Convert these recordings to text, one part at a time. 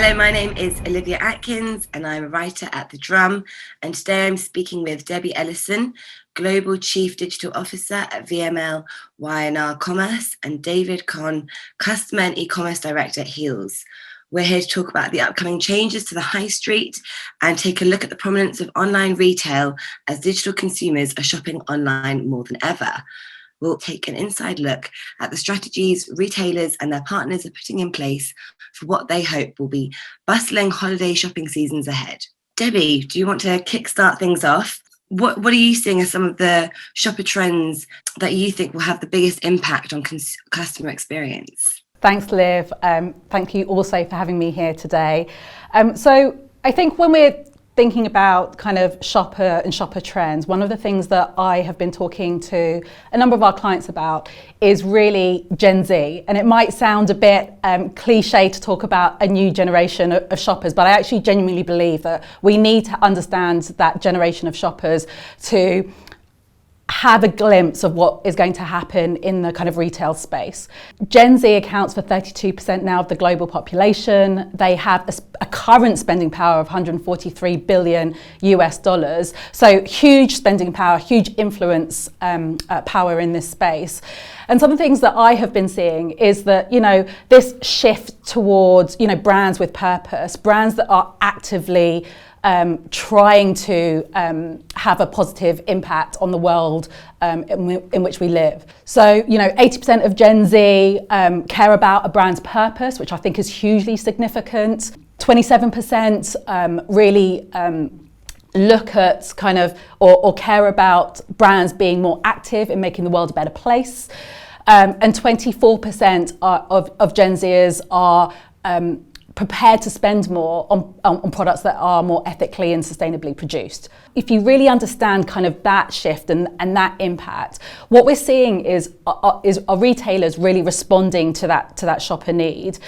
Hello, my name is Olivia Atkins and I'm a writer at The Drum, and today I'm speaking with Debbie Ellison, Global Chief Digital Officer at VML Y&R Commerce, and David Conn, Customer and E-commerce Director at Heels. We're here to talk about the upcoming changes to the high street and take a look at the prominence of online retail as digital consumers are shopping online more than ever. We'll take an inside look at the strategies retailers and their partners are putting in place for what they hope will be bustling holiday shopping seasons ahead. Debbie, do you want to kickstart things off? What are you seeing as some of the shopper trends that you think will have the biggest impact on customer experience? Thanks, Liv. Thank you also for having me here today. So I think when we're thinking about kind of shopper trends, one of the things that I have been talking to a number of our clients about is really Gen Z. And it might sound a bit cliche to talk about a new generation of shoppers, but I actually genuinely believe that we need to understand that generation of shoppers to have a glimpse of what is going to happen in the kind of retail space. Gen Z accounts for 32% now of the global population. They have a current spending power of $143 billion US. So huge spending power, huge influence power in this space. And some of the things that I have been seeing is that, this shift towards, brands with purpose, brands that are actively trying to have a positive impact on the world in which we live. So, 80% of Gen Z care about a brand's purpose, which I think is hugely significant. 27% really look at kind of or care about brands being more active in making the world a better place. And 24% of Gen Zers are prepared to spend more on products that are more ethically and sustainably produced. If you really understand kind of that shift and that impact, what we're seeing is are retailers really responding to that shopper need,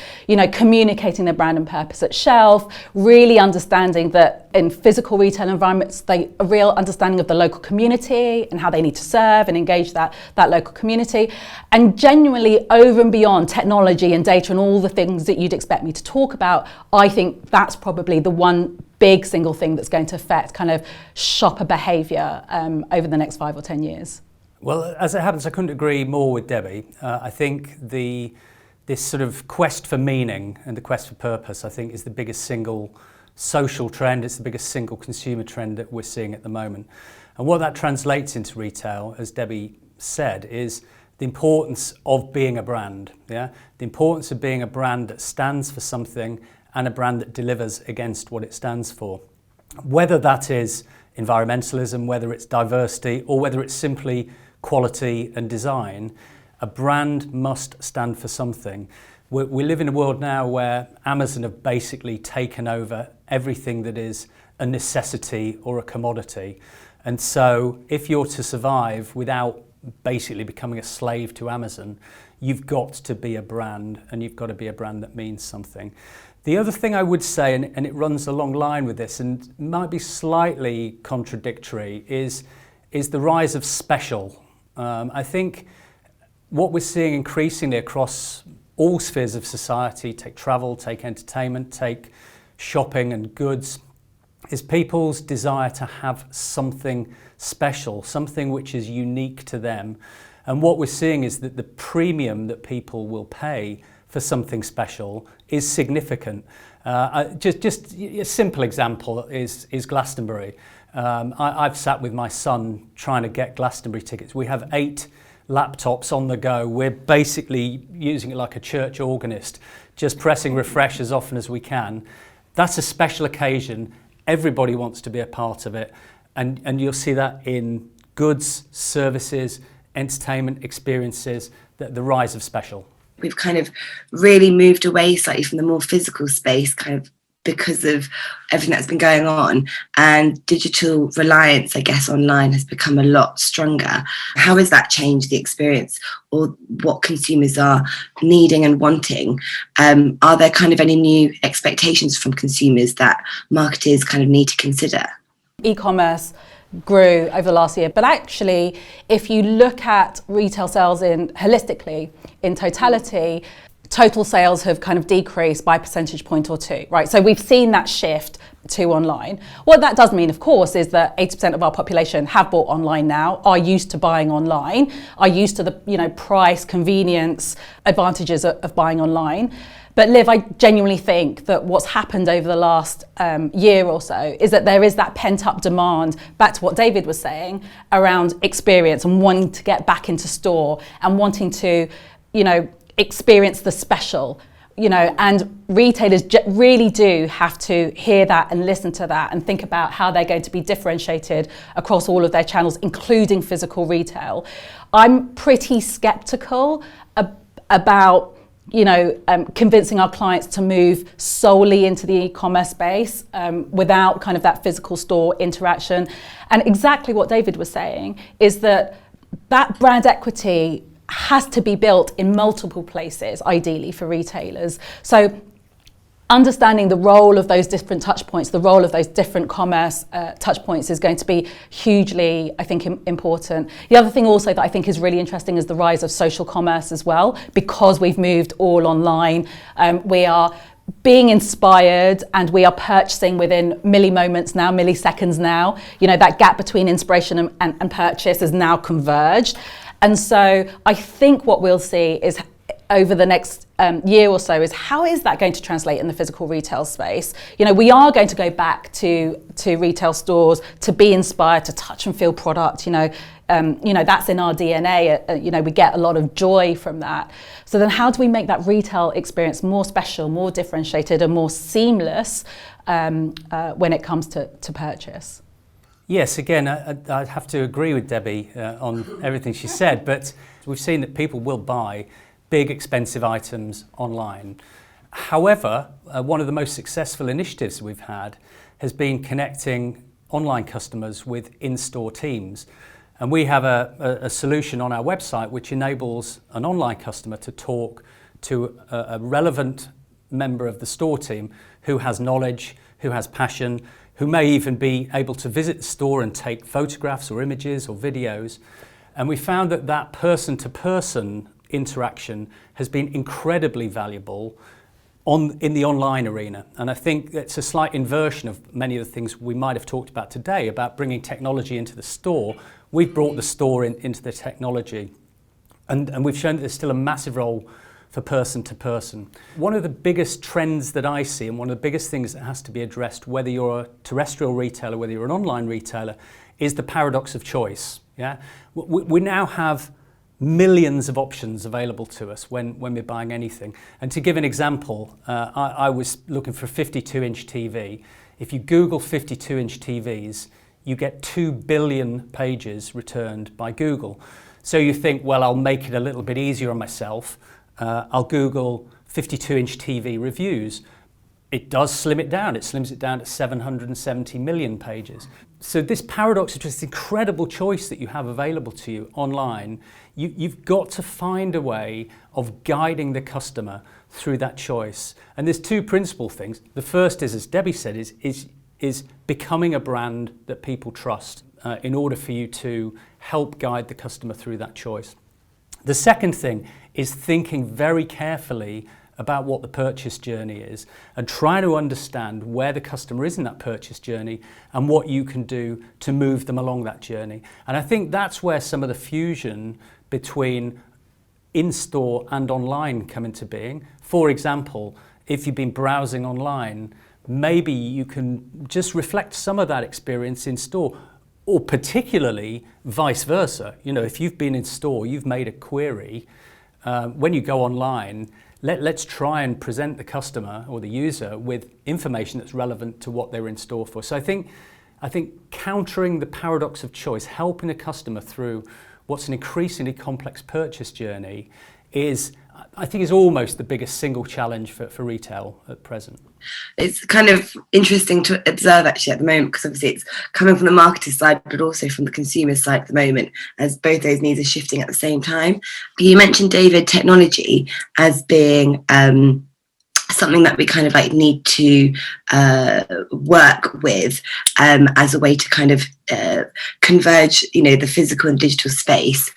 communicating their brand and purpose at shelf, really understanding that in physical retail environments, a real understanding of the local community and how they need to serve and engage that local community, and genuinely over and beyond technology and data and all the things that you'd expect me to talk about. I think that's probably the one big single thing that's going to affect kind of shopper behaviour over the next 5 or 10 years. Well, as it happens, I couldn't agree more with Debbie. I think this sort of quest for meaning and the quest for purpose, I think, is the biggest single social trend. It's the biggest single consumer trend that we're seeing at the moment. And what that translates into retail, as Debbie said, is the importance of being a brand. The importance of being a brand that stands for something and a brand that delivers against what it stands for. Whether that is environmentalism, whether it's diversity, or whether it's simply quality and design, a brand must stand for something. We live in a world now where Amazon have basically taken over everything that is a necessity or a commodity. And so if you're to survive without basically becoming a slave to Amazon, you've got to be a brand, and you've got to be a brand that means something. The other thing I would say, and it runs a long line with this and might be slightly contradictory, is the rise of special. I think what we're seeing increasingly across all spheres of society, take travel, take entertainment, take shopping and goods, is people's desire to have something special, something which is unique to them. And what we're seeing is that the premium that people will pay for something special is significant. Just a simple example is Glastonbury. I've sat with my son trying to get Glastonbury tickets. We have 8 laptops on the go. We're basically using it like a church organist, just pressing refresh as often as we can. That's a special occasion. Everybody wants to be a part of it. And you'll see that in goods, services, entertainment, experiences, the rise of special. We've kind of really moved away slightly from the more physical space, kind of because of everything that's been going on, and digital reliance, I guess, online has become a lot stronger. How has that changed the experience or what consumers are needing and wanting? Are there kind of any new expectations from consumers that marketers kind of need to consider? E-commerce grew over the last year, but actually, if you look at retail sales holistically, in totality, total sales have kind of decreased by a percentage point or two, right? So we've seen that shift to online. What that does mean, of course, is that 80% of our population have bought online now, are used to buying online, are used to the, you know, price, convenience, advantages of buying online. But Liv, I genuinely think that what's happened over the last year or so is that there is that pent-up demand, back to what David was saying, around experience and wanting to get back into store and wanting to, you know, experience the special, you know, and retailers really do have to hear that and listen to that and think about how they're going to be differentiated across all of their channels, including physical retail. I'm pretty skeptical about, you know, convincing our clients to move solely into the e-commerce space without kind of that physical store interaction. And exactly what David was saying is that brand equity has to be built in multiple places, ideally for retailers. So understanding the role of those different touch points, the role of those different commerce touch points is going to be hugely, I think, important. The other thing also that I think is really interesting is the rise of social commerce as well, because we've moved all online. We are being inspired and we are purchasing within milliseconds now. You know, that gap between inspiration and purchase is now converged. And so I think what we'll see is over the next year or so is how is that going to translate in the physical retail space? You know, we are going to go back to retail stores to be inspired, to touch and feel product. You know, that's in our DNA. You know, we get a lot of joy from that. So then how do we make that retail experience more special, more differentiated and more seamless when it comes to purchase? Yes, again, I'd have to agree with Debbie on everything she said, but we've seen that people will buy big, expensive items online. However, one of the most successful initiatives we've had has been connecting online customers with in-store teams. And we have a solution on our website which enables an online customer to talk to a relevant member of the store team who has knowledge, who has passion, who may even be able to visit the store and take photographs or images or videos. And we found that person-to-person interaction has been incredibly valuable in the online arena. And I think it's a slight inversion of many of the things we might have talked about today about bringing technology into the store. We've brought the store into the technology. And we've shown that there's still a massive role for person to person. One of the biggest trends that I see, and one of the biggest things that has to be addressed, whether you're a terrestrial retailer, whether you're an online retailer, is the paradox of choice. Yeah, we now have millions of options available to us when we're buying anything. And to give an example, I was looking for a 52-inch TV. If you Google 52-inch TVs, you get 2 billion pages returned by Google. So you think, well, I'll make it a little bit easier on myself. I'll Google 52-inch TV reviews. It does slim it down. It slims it down to 770 million pages. So this paradox of just incredible choice that you have available to you online, you've got to find a way of guiding the customer through that choice. And there's two principal things. The first is, as Debbie said, is becoming a brand that people trust in order for you to help guide the customer through that choice. The second thing is thinking very carefully about what the purchase journey is and trying to understand where the customer is in that purchase journey and what you can do to move them along that journey. And I think that's where some of the fusion between in-store and online come into being. For example, if you've been browsing online, maybe you can just reflect some of that experience in store, or particularly vice versa. You know, if you've been in store, you've made a query, when you go online, let's try and present the customer or the user with information that's relevant to what they're in store for. So I think countering the paradox of choice, helping a customer through what's an increasingly complex purchase journey is almost the biggest single challenge for retail at present. It's kind of interesting to observe actually at the moment, because obviously it's coming from the marketer side, but also from the consumer side at the moment, as both those needs are shifting at the same time. You mentioned, David, technology as being something that we kind of like need to work with as a way to kind of converge, the physical and digital space.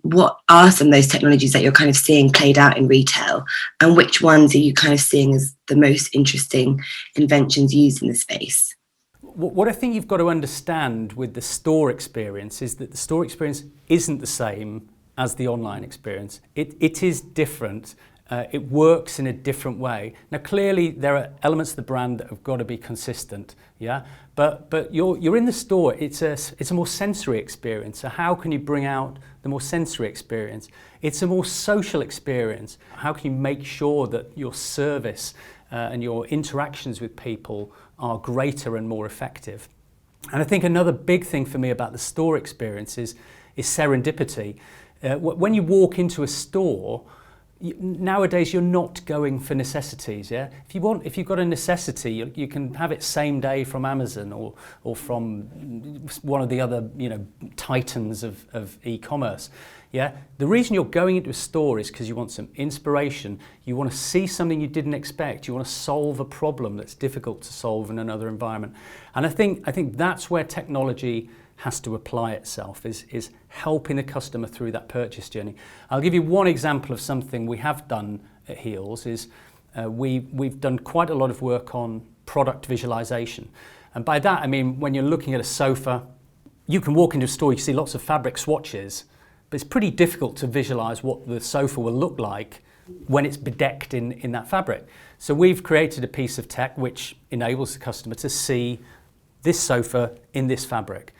What are some of those technologies that you're kind of seeing played out in retail, and which ones are you kind of seeing as the most interesting inventions used in the space? What I think you've got to understand with the store experience is that the store experience isn't the same as the online experience. It is different. It works in a different way. Now, clearly, there are elements of the brand that have got to be consistent, yeah. But you're in the store. It's a more sensory experience. So how can you bring out the more sensory experience? It's a more social experience. How can you make sure that your service and your interactions with people are greater and more effective? And I think another big thing for me about the store experience is serendipity. When you walk into a store, nowadays you're not going for necessities, yeah. If you've got a necessity, you can have it same day from Amazon or from one of the other titans of e-commerce, yeah. The reason you're going into a store is because you want some inspiration. You want to see something you didn't expect. You want to solve a problem that's difficult to solve in another environment. And I think that's where technology has to apply itself, is helping the customer through that purchase journey. I'll give you one example of something we have done at Heels. We've done quite a lot of work on product visualization. And by that I mean, when you're looking at a sofa, you can walk into a store, you see lots of fabric swatches, but it's pretty difficult to visualize what the sofa will look like when it's bedecked in that fabric. So we've created a piece of tech which enables the customer to see this sofa in this fabric.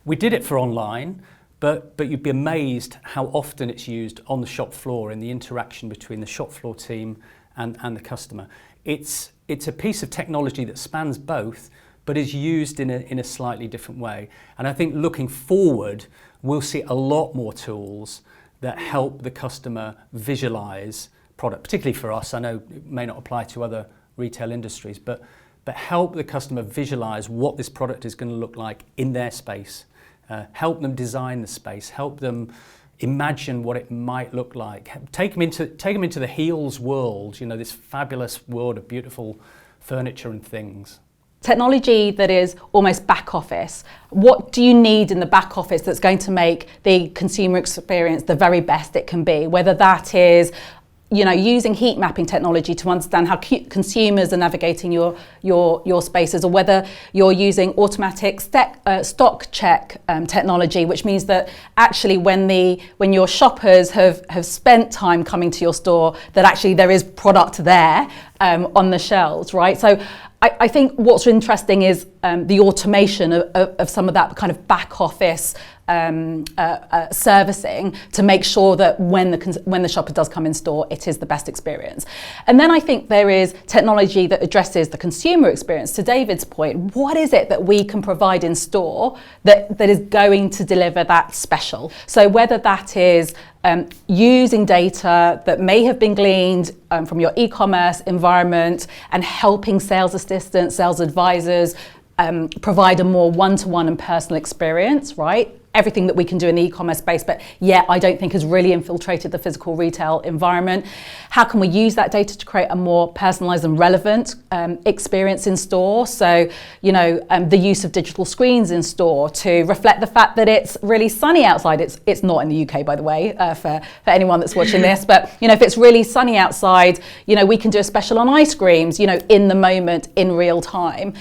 We did it for online, but you'd be amazed how often it's used on the shop floor in the interaction between the shop floor team and the customer. It's a piece of technology that spans both, but is used in a slightly different way. And I think looking forward, we'll see a lot more tools that help the customer visualize product, particularly for us. I know it may not apply to other retail industries, but help the customer visualize what this product is going to look like in their space. Help them design the space, help them imagine what it might look like. Take them into the Heels world, this fabulous world of beautiful furniture and things. Technology that is almost back office. What do you need in the back office that's going to make the consumer experience the very best it can be? Whether that is using heat mapping technology to understand how consumers are navigating your spaces, or whether you're using automatic stock check technology, which means that actually when your shoppers have spent time coming to your store, that actually there is product there on the shelves, right? So I think what's interesting is the automation of some of that kind of back office servicing to make sure that when the shopper does come in store, it is the best experience. And then I think there is technology that addresses the consumer experience. To David's point, what is it that we can provide in store that is going to deliver that special? So whether that is using data that may have been gleaned from your e-commerce environment and helping sales assistants, sales advisors provide a more one-to-one and personal experience, right? Everything that we can do in the e-commerce space, but yet I don't think has really infiltrated the physical retail environment. How can we use that data to create a more personalized and relevant experience in store? So, the use of digital screens in store to reflect the fact that it's really sunny outside. It's not in the UK, by the way, for anyone that's watching this, but if it's really sunny outside, we can do a special on ice creams, in the moment, in real time.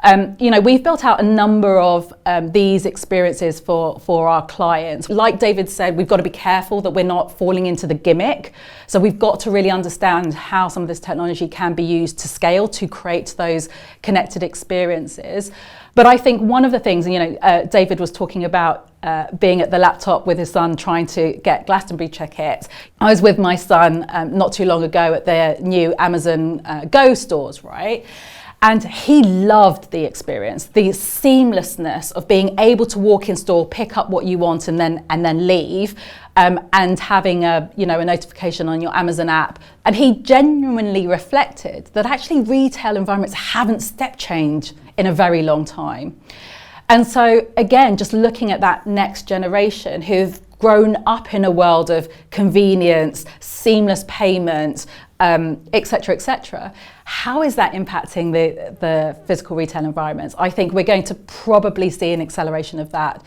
We've built out a number of these experiences for our clients. Like David said, we've got to be careful that we're not falling into the gimmick. So we've got to really understand how some of this technology can be used to scale to create those connected experiences. But I think one of the things, David was talking about being at the laptop with his son trying to get Glastonbury tickets. I was with my son not too long ago at their new Amazon Go stores, right? And he loved the experience, the seamlessness of being able to walk in store, pick up what you want, and then leave, and having a notification on your Amazon app. And he genuinely reflected that actually retail environments haven't step changed in a very long time. And so again, just looking at that next generation who've grown up in a world of convenience, seamless payment, et cetera, et cetera. How is that impacting the physical retail environments? I think we're going to probably see an acceleration of that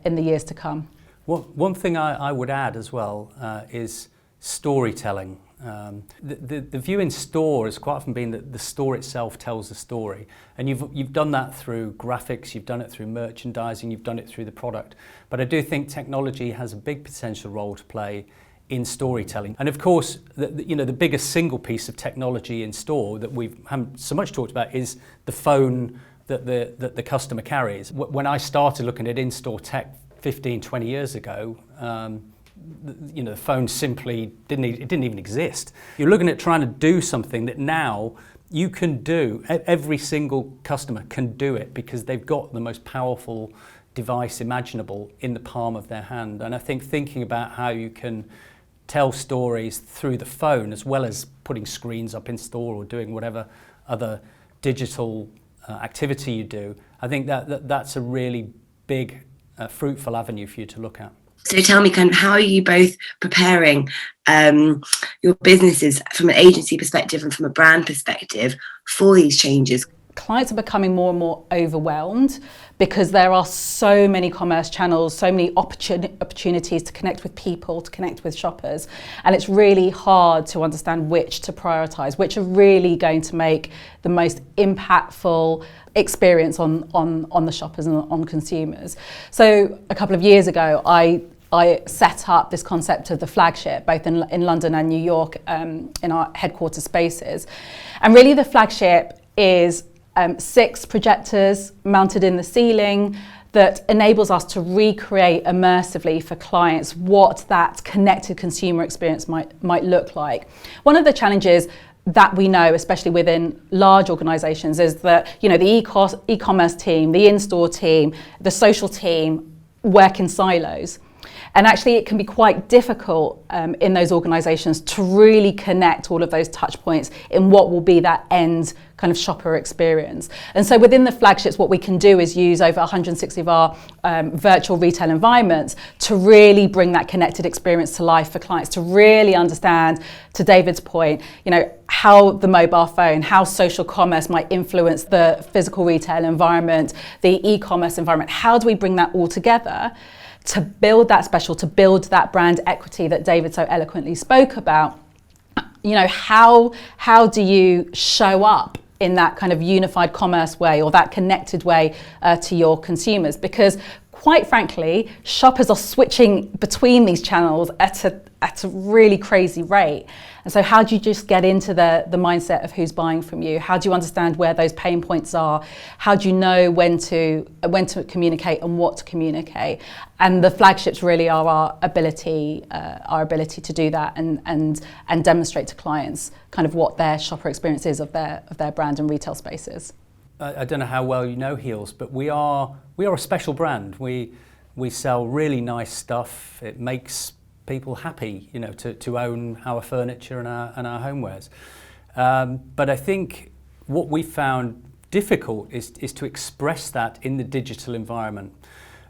in the years to come. Well, one thing I would add as well is storytelling. The view in store has quite often been that the store itself tells the story, and you've done that through graphics, you've done it through merchandising, you've done it through the product. But I do think technology has a big potential role to play in storytelling. And of course, the biggest single piece of technology in store that we haven't so much talked about is the phone that the customer carries. When I started looking at in-store tech 15, 20 years ago, the phone simply didn't even exist. You're looking at trying to do something that now you can do. Every single customer can do it because they've got the most powerful device imaginable in the palm of their hand. And I think thinking about how you can tell stories through the phone as well as putting screens up in store or doing whatever other digital activity you do, I think that's a really big, fruitful avenue for you to look at. So tell me, kind of, how are you both preparing your businesses from an agency perspective and from a brand perspective for these changes? Clients are becoming more and more overwhelmed because there are so many commerce channels, so many opportunities to connect with people, to connect with shoppers. And it's really hard to understand which to prioritise, which are really going to make the most impactful experience on the shoppers and on consumers. So a couple of years ago, I set up this concept of the flagship, both in London and New York, in our headquarter spaces. And really the flagship is 6 projectors mounted in the ceiling that enables us to recreate immersively for clients what that connected consumer experience might look like. One of the challenges that we know, especially within large organisations, is that the e-commerce team, the in-store team, the social team work in silos. And actually it can be quite difficult in those organisations to really connect all of those touch points in what will be that end kind of shopper experience. And so within the flagships, what we can do is use over 160 of our virtual retail environments to really bring that connected experience to life for clients, to really understand, to David's point, how the mobile phone, how social commerce might influence the physical retail environment, the e-commerce environment. How do we bring that all together to build that special, to build that brand equity that David so eloquently spoke about? How do you show up in that kind of unified commerce way or that connected way to your consumers? Because quite frankly, shoppers are switching between these channels at a really crazy rate. And so how do you just get into the mindset of who's buying from you? How do you understand where those pain points are? How do you know when to communicate and what to communicate? And the flagships really are our ability to do that and demonstrate to clients kind of what their shopper experience is of their brand and retail spaces. I don't know how well you know Heels, but we are a special brand. We sell really nice stuff. It makes people happy, to own our furniture and our homewares. But I think what we found difficult is to express that in the digital environment.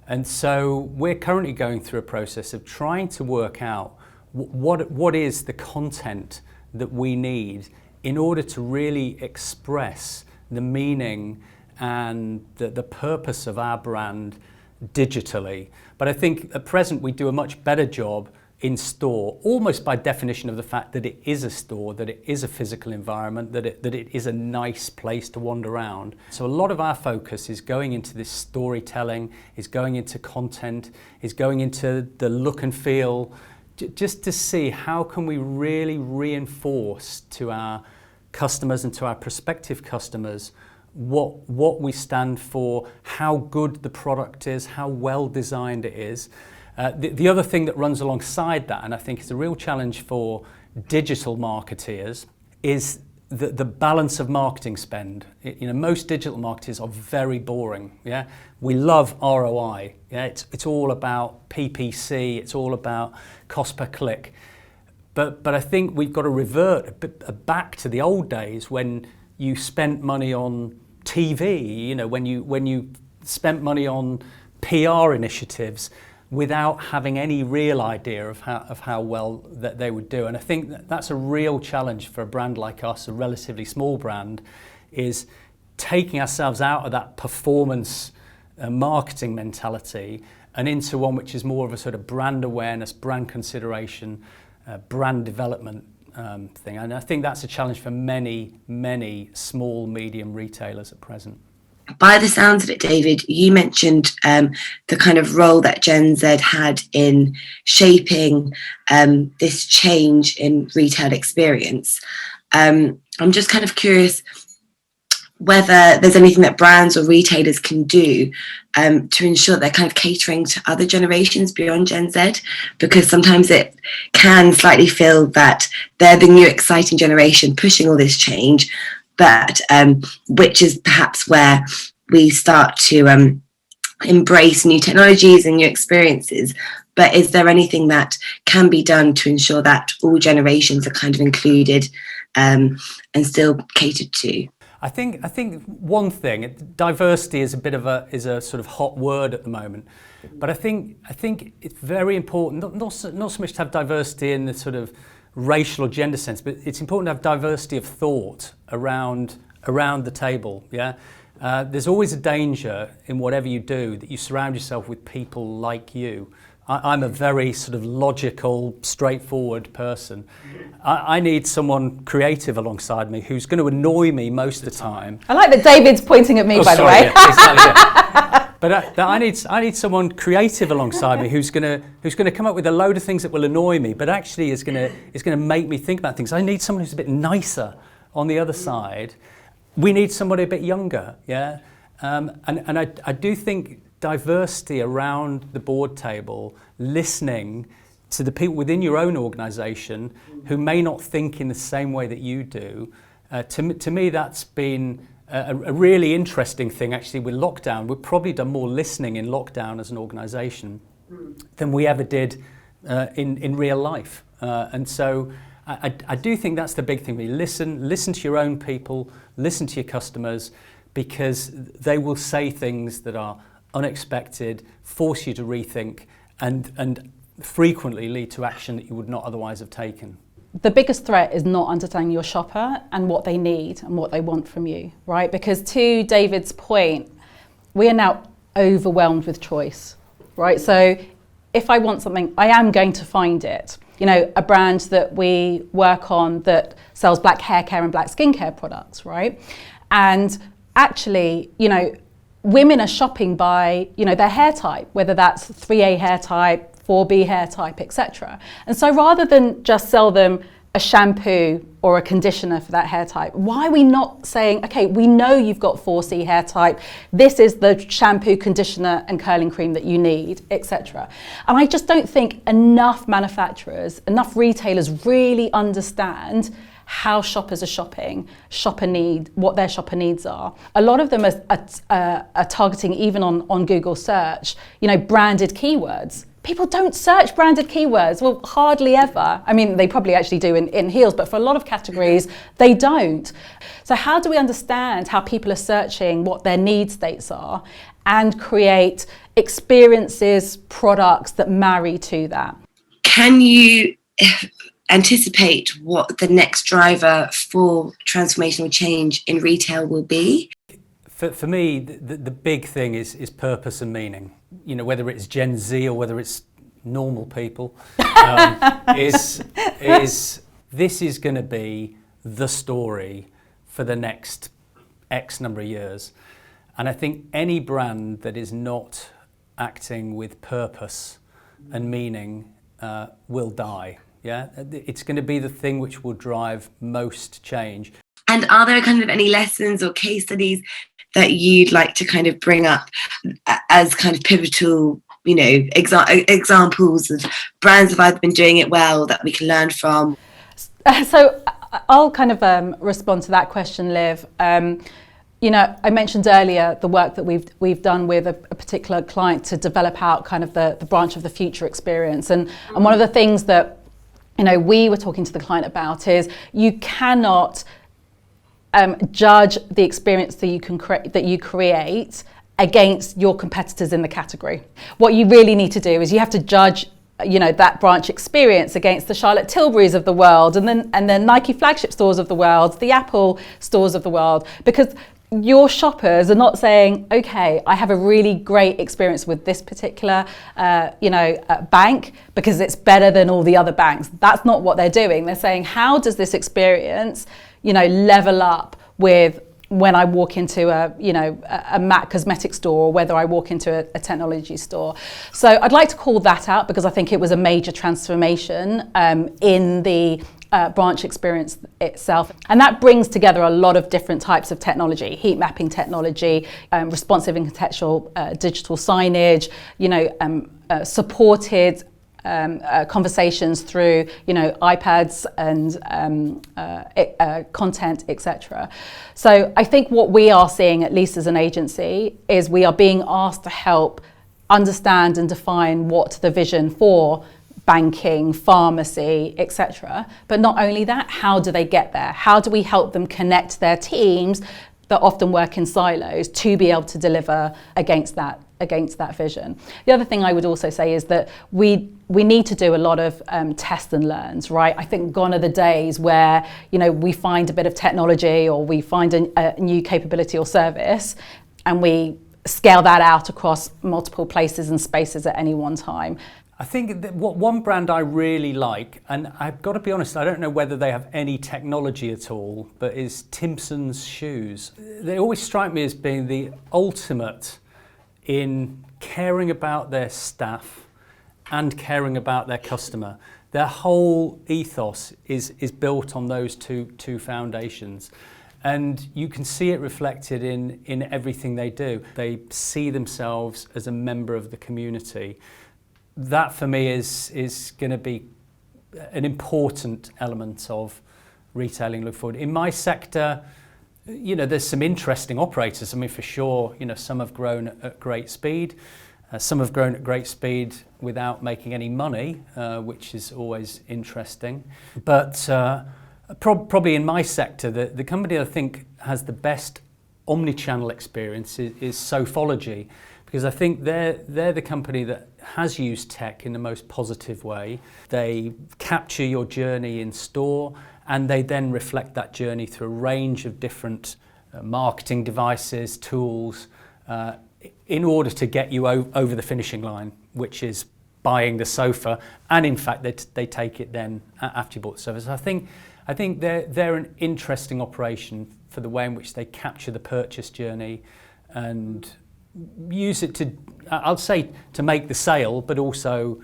And so we're currently going through a process of trying to work out what is the content that we need in order to really express the meaning and the purpose of our brand digitally. But I think at present we do a much better job in store, almost by definition of the fact that it is a store, that it is a physical environment, that it is a nice place to wander around. So a lot of our focus is going into this storytelling, is going into content, is going into the look and feel, just to see how can we really reinforce to our customers and to our prospective customers what we stand for, how good the product is, how well designed it is. The other thing that runs alongside that, and I think is a real challenge for digital marketeers, is the balance of marketing spend. Most digital marketers are very boring. Yeah, we love ROI. Yeah, it's all about PPC. It's all about cost per click. But I think we've got to revert back to the old days when you spent money on TV. When you spent money on PR initiatives. without having any real idea of how well that they would do. And I think that's a real challenge for a brand like us, a relatively small brand, is taking ourselves out of that performance marketing mentality and into one which is more of a sort of brand awareness, brand consideration, brand development thing. And I think that's a challenge for many, many small, medium retailers at present. By the sounds of it, David, you mentioned the kind of role that Gen Z had in shaping this change in retail experience. I'm just kind of curious whether there's anything that brands or retailers can do to ensure they're kind of catering to other generations beyond Gen Z, because sometimes it can slightly feel that they're the new exciting generation pushing all this change, but which is perhaps where we start to embrace new technologies and new experiences. But is there anything that can be done to ensure that all generations are kind of included and still catered to? I think one thing, diversity is a sort of hot word at the moment, but I think it's very important not so much to have diversity in the sort of racial or gender sense, but it's important to have diversity of thought around the table. Yeah, there's always a danger in whatever you do that you surround yourself with people like you. I'm a very sort of logical, straightforward person. I need someone creative alongside me who's going to annoy me most of the time. I like that David's pointing at me, by the way. Yeah, exactly, yeah. But I need someone creative alongside me who's going to come up with a load of things that will annoy me, but actually is going to make me think about things. I need someone who's a bit nicer on the other side. We need somebody a bit younger, yeah. And I do think diversity around the board table, listening to the people within your own organisation who may not think in the same way that you do. To me, that's been a really interesting thing actually with lockdown. We've probably done more listening in lockdown as an organisation than we ever did in real life. And so I do think that's the big thing. Listen to your own people, listen to your customers, because they will say things that are unexpected, force you to rethink, and frequently lead to action that you would not otherwise have taken. The biggest threat is not understanding your shopper and what they need and what they want from you, right? Because to David's point, we are now overwhelmed with choice, right? So if I want something, I am going to find it. You know, a brand that we work on that sells black hair care and black skincare products, right? And actually, you know, women are shopping by, you know, their hair type, whether that's 3A hair type, 4B hair type, etc. And so rather than just sell them a shampoo or a conditioner for that hair type, why are we not saying, okay, we know you've got 4C hair type, this is the shampoo, conditioner and curling cream that you need, etc. And I just don't think enough manufacturers, enough retailers really understand how shoppers are shopping, what their shopper needs are. A lot of them are targeting, even on Google search, you know, branded keywords. People don't search branded keywords, well, hardly ever. I mean, they probably actually do in heels, but for a lot of categories, they don't. So how do we understand how people are searching, what their need states are, and create experiences, products that marry to that? Can you anticipate what the next driver for transformational change in retail will be? For me, the big thing is purpose and meaning. You know, whether it's Gen Z or whether it's normal people, this is going to be the story for the next X number of years. And I think any brand that is not acting with purpose and meaning will die. Yeah, it's going to be the thing which will drive most change. And are there kind of any lessons or case studies that you'd like to kind of bring up as kind of pivotal, you know, examples of brands that have either been doing it well that we can learn from? So I'll kind of respond to that question, Liv. You know, I mentioned earlier the work that we've done with a particular client to develop out kind of the branch of the future experience. And one of the things that, you know, we were talking to the client about is you cannot judge the experience that you create against your competitors in the category. What you really need to do is you have to judge, you know, that branch experience against the Charlotte Tilburys of the world, and then Nike flagship stores of the world, the Apple stores of the world, because your shoppers are not saying, okay, I have a really great experience with this particular bank because it's better than all the other banks. That's not what they're doing. They're saying, how does this experience, you know, level up with when I walk into a MAC cosmetic store, or whether I walk into a technology store. So I'd like to call that out, because I think it was a major transformation in the branch experience itself. And that brings together a lot of different types of technology: heat mapping technology, responsive and contextual digital signage, supported conversations through, iPads and content, etc. So I think what we are seeing, at least as an agency, is we are being asked to help understand and define what the vision for banking, pharmacy, etc. But not only that, how do they get there? How do we help them connect their teams that often work in silos to be able to deliver against that vision? The other thing I would also say is that we need to do a lot of test and learns, right? I think gone are the days where, we find a bit of technology, or we find a new capability or service, and we scale that out across multiple places and spaces at any one time. I think that one brand I really like, and I've got to be honest, I don't know whether they have any technology at all, but is Timpson's shoes. They always strike me as being the ultimate in caring about their staff and caring about their customer. Their whole ethos is built on those two foundations. And you can see it reflected in everything they do. They see themselves as a member of the community. That for me is going to be an important element of retailing look forward. In my sector, there's some interesting operators. I mean, for sure, some have grown at great speed. Some have grown at great speed without making any money, which is always interesting. But probably in my sector, the company I think has the best omni-channel experience is Sofology, because I think they're the company that has used tech in the most positive way. They capture your journey in store, and they then reflect that journey through a range of different marketing devices, tools, in order to get you over the finishing line, which is buying the sofa. And in fact, they take it then after you bought the sofa. So I think they're an interesting operation for the way in which they capture the purchase journey and use it to, I'll say, to make the sale, but also,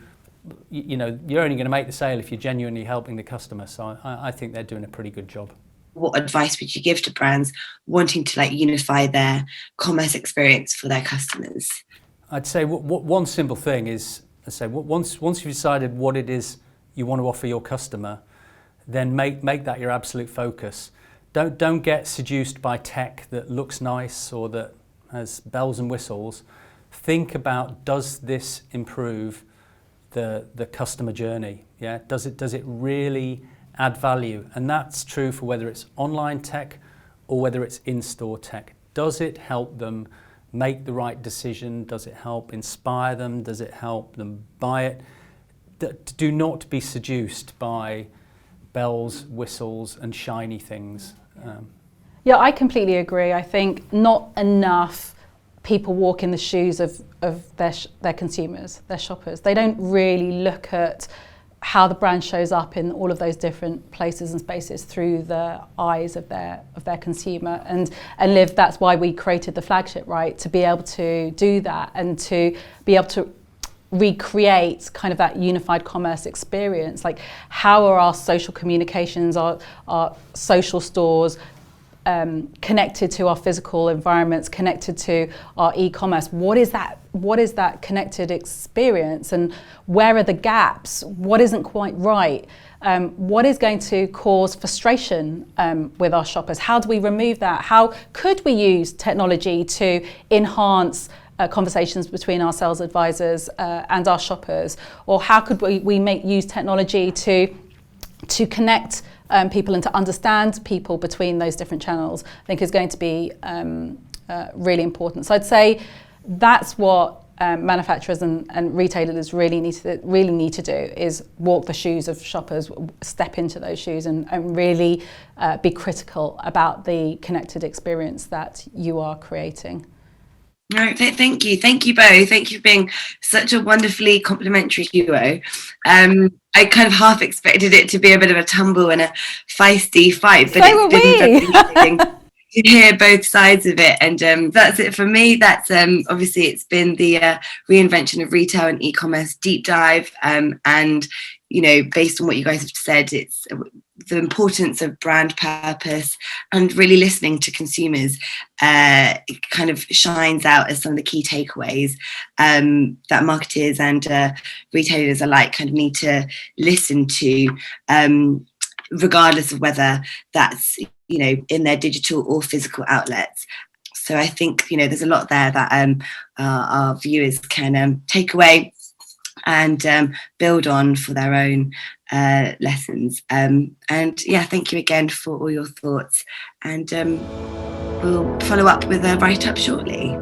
you're only going to make the sale if you're genuinely helping the customer. So I think they're doing a pretty good job. What advice would you give to brands wanting to unify their commerce experience for their customers? I'd say one simple thing is, once you've decided what it is you want to offer your customer, then make that your absolute focus. Don't get seduced by tech that looks nice or that has bells and whistles. Think about, does this improve the customer journey? Yeah, does it really add value? And that's true for whether it's online tech or whether it's in-store tech. Does it help them make the right decision? Does it help inspire them? Does it help them buy it? Do not be seduced by bells, whistles, and shiny things. Yeah, I completely agree. I think not enough people walk in the shoes of their consumers, their shoppers. They don't really look at how the brand shows up in all of those different places and spaces through the eyes of their consumer and live. That's why we created the flagship, right? To be able to do that and to be able to recreate kind of that unified commerce experience. Like, how are our social communications, our social stores connected to our physical environments, connected to our e-commerce? What is that connected experience, and where are the gaps? What isn't quite right? What is going to cause frustration with our shoppers? How do we remove that? How could we use technology to enhance conversations between our sales advisors and our shoppers? Or how could we use technology to connect people and to understand people between those different channels? I think is going to be really important. So I'd say that's what manufacturers and retailers really need to do, is walk the shoes of shoppers, step into those shoes, and really be critical about the connected experience that you are creating. No, thank you both. Thank you for being such a wonderfully complimentary duo. I kind of half expected it to be a bit of a tumble and a feisty fight, but so it's been very interesting to hear both sides of it. And that's it for me. That's obviously it's been the reinvention of retail and e-commerce deep dive. And based on what you guys have said, it's the importance of brand purpose and really listening to consumers it kind of shines out as some of the key takeaways that marketers and retailers alike kind of need to listen to, regardless of whether that's in their digital or physical outlets. So I think there's a lot there that our viewers can take away and build on for their own lessons. And yeah, thank you again for all your thoughts. And we'll follow up with a write-up shortly.